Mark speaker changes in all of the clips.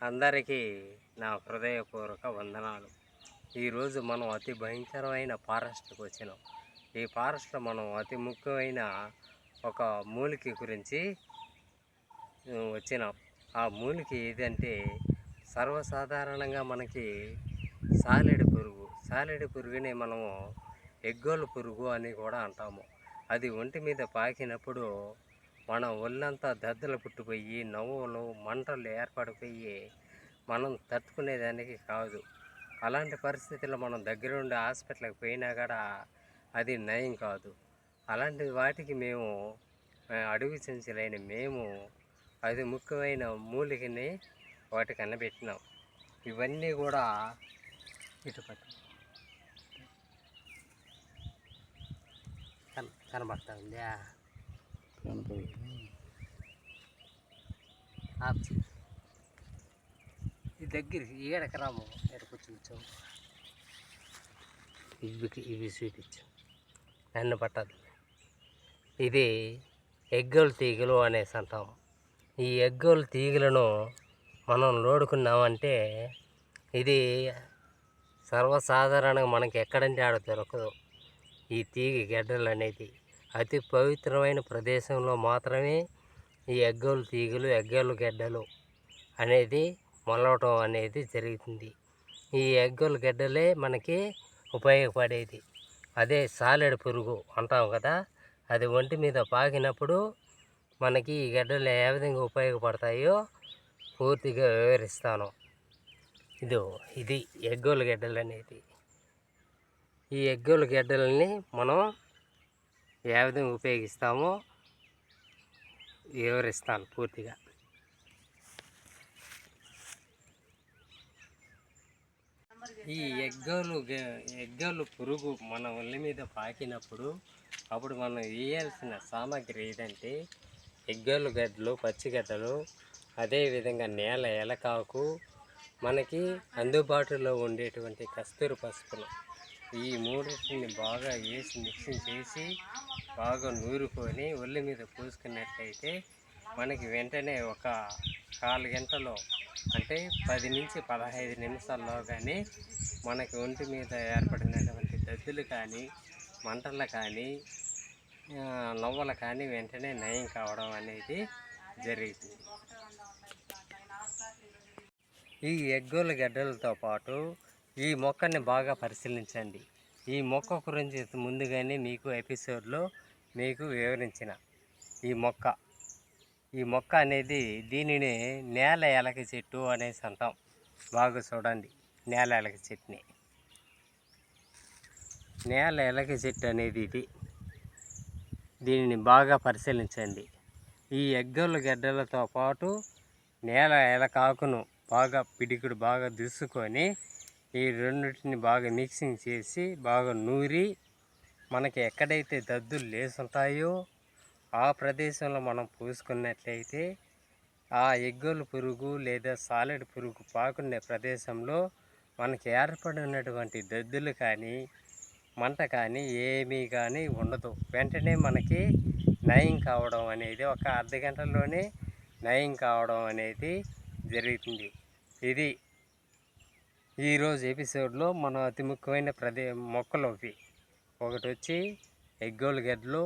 Speaker 1: అందరికీ నా హృదయపూర్వక వందనాలు. ఈరోజు మనం అతి భయంకరమైన ఫారెస్ట్కి వచ్చినాం. ఈ ఫారెస్ట్లో మనం అతి ముఖ్యమైన ఒక మూలిక గురించి వచ్చినాం. ఆ మూలిక ఏదంటే సర్వసాధారణంగా మనకి సాలెడు పురుగుని మనము ఎగ్గోలు పురుగు అని కూడా అంటాము. అది ఒంటి మీద పాకినప్పుడు మన ఒళ్ళంతా దద్దలు పుట్టిపోయి నవ్వులు మంటలు ఏర్పడిపోయి మనం తట్టుకునేదానికి కాదు. అలాంటి పరిస్థితుల్లో మనం దగ్గరుండి హాస్పిటల్కి పోయినా కూడా అది నయం కాదు. అలాంటి వాటికి మేము అడవి చెంచులైన మేము అది ముఖ్యమైన మూలికని వాటికి అన్నబెట్టినాం. ఇవన్నీ కూడా ఇటు పట్టు కనబడతా ఉందా? ఈ దగ్గరికి ఏడకి రాము, కూర్చో ఇవి చూపించు, నన్ను పట్టదు. ఇది ఎగ్గోలు తీగలు అనేసి అంటాము. ఈ ఎగ్గోలు తీగలను మనం లోడుకున్నామంటే ఇది సర్వసాధారణంగా మనకి ఎక్కడంటే ఆడ దొరకదు. ఈ తీగ గెడ్డలు అనేది అతి పవిత్రమైన ప్రదేశంలో మాత్రమే ఈ ఎగ్గోలు తీగలు ఎగ్గోలు గెడ్డలు అనేది మొలవటం అనేది జరుగుతుంది. ఈ ఎగ్గోలు గెడ్డలే మనకి ఉపయోగపడేది. అదే సాలెడు పురుగు అంటాం కదా, అది ఒంటి మీద పాకినప్పుడు మనకి ఈ గెడ్డలు ఏ విధంగా ఉపయోగపడతాయో పూర్తిగా వివరిస్తాను. ఇది ఎగ్గోలు గెడ్డలు అనేది. ఈ ఎగ్గోలు గెడ్డలని మనం ఏ విధంగా ఉపయోగిస్తామో వివరిస్తాను పూర్తిగా. ఈ ఎగ్గోలు పురుగు మన ఒళ్ళ మీద పాకినప్పుడు అప్పుడు మనం వేయాల్సిన సామాగ్రి ఏదంటే ఎగ్గోలు గడ్డలు, పచ్చిగడ్డలు, అదేవిధంగా నేల ఎలకాకు, మనకి అందుబాటులో ఉండేటువంటి కస్తూరి పసుపులు, ఈ మూడింటిని బాగా వేసి మిక్సింగ్ చేసి బాగా నూరుకొని ఒళ్ళ మీద పూసుకున్నట్లయితే మనకి వెంటనే ఒక 4 గంటలో అంటే 10 నుంచి 15 నిమిషాల్లో కానీ మనకి ఒంటి మీద ఏర్పడినటువంటి దద్దులు కానీ మంటలు కానీ నవ్వులు కానీ వెంటనే నయం కావడం అనేది జరుగుతుంది. ఈ ఎగ్గోలు గడ్డలతో పాటు ఈ మొక్కని బాగా పరిశీలించండి. ఈ మొక్క గురించి ముందుగానే మీకు ఎపిసోడ్లో మీకు వివరించిన ఈ మొక్క అనేది దీనిని నేల ఎలక చెట్టు అనేసి అంటాం. బాగా చూడండి, నేల ఎలక చెట్టుని. నేల ఎలక చెట్టు అనేది దీనిని బాగా పరిశీలించండి. ఈ ఎగ్గలు గెడ్డలతో పాటు నేల ఎలకాకును బాగా పిడికుడు బాగా దుసుకొని ఈ రెండింటిని బాగా మిక్సింగ్ చేసి బాగా నూరి మనకి ఎక్కడైతే దద్దులు లేసుంటాయో ఆ ప్రదేశంలో మనం పూసుకున్నట్లయితే ఆ ఎగ్గోలు పురుగు లేదా సాలెడ్ పురుగు పాకునే ప్రదేశంలో మనకి ఏర్పడినటువంటి దద్దులు కానీ మంట కానీ ఏమీ కానీ ఉండదు. వెంటనే మనకి నయం కావడం అనేది ఒక అర్ధగంటలోనే నయం కావడం అనేది జరుగుతుంది. ఇది ఈరోజు ఎపిసోడ్లో మనం అతి ముఖ్యమైన మొక్కలు ఒకటి వచ్చి ఎగ్గోలు గెడ్డలు,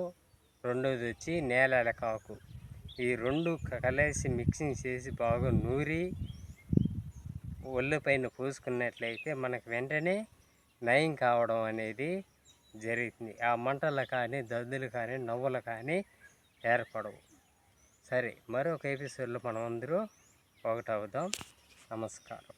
Speaker 1: రెండోది వచ్చి నేల ఎలకాకు. ఈ రెండు కలిసి మిక్సింగ్ చేసి బాగా నూరి ఒళ్ళు పైన పూసుకున్నట్లయితే మనకు వెంటనే నయం కావడం అనేది జరుగుతుంది. ఆ మంటలు కానీ దద్దులు కానీ నవ్వులు కానీ ఏర్పడవు. సరే, మరొక ఎపిసోడ్లో మనం అందరూ ఒకటవుదాం. నమస్కారం.